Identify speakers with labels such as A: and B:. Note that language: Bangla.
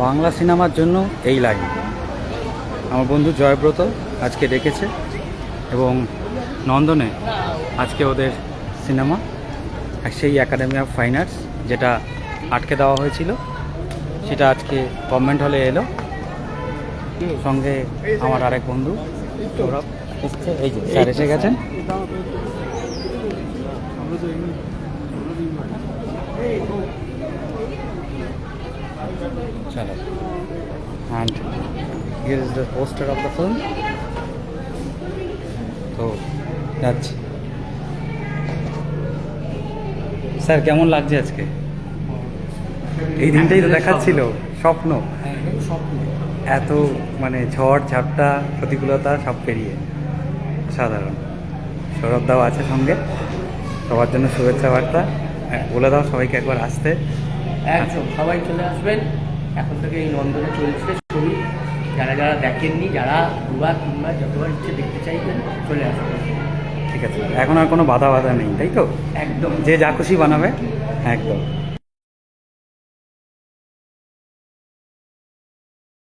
A: বাংলা সিনেমার জন্য এই লাইন। আমার বন্ধু জয়ব্রত আজকে ডেকেছে এবং নন্দনে আজকে ওদের সিনেমা সেই একাডেমি অফ ফাইন আর্টস যেটা আটকে দেওয়া হয়েছিল সেটা আজকে গভর্নমেন্ট হলে এলো। সঙ্গে আমার আরেক বন্ধু সৌরভ এসছে, এই যে স্যার এসে গেছেন। চলো, and here is the poster of the film. তো যাচ্ছি। স্যার কেমন লাগছে আজকে? এই দিনটাই তো দেখাচ্ছিল স্বপ্ন, এত মানে ঝড় ঝাপটা প্রতিকূলতা সব পেরিয়ে সাধারণ। সৌরভ দাও আছে সঙ্গে, সবার জন্য শুভেচ্ছা বার্তা বলে দাও সবাইকে একবার আসতে।
B: একদম সবাই চলে আসবেন। এখন থেকে এই নন্দনে চলছে ছবি, যারা যারা দেখেননি, যারা দুবার তিনবার যতবার ইচ্ছে দেখতে চাইবেন চলে আসবেন।
A: ঠিক আছে, এখন আর কোনো বাধা নেই, তাই তো?
B: একদম
A: যে যা খুশি বানাবে। একদম।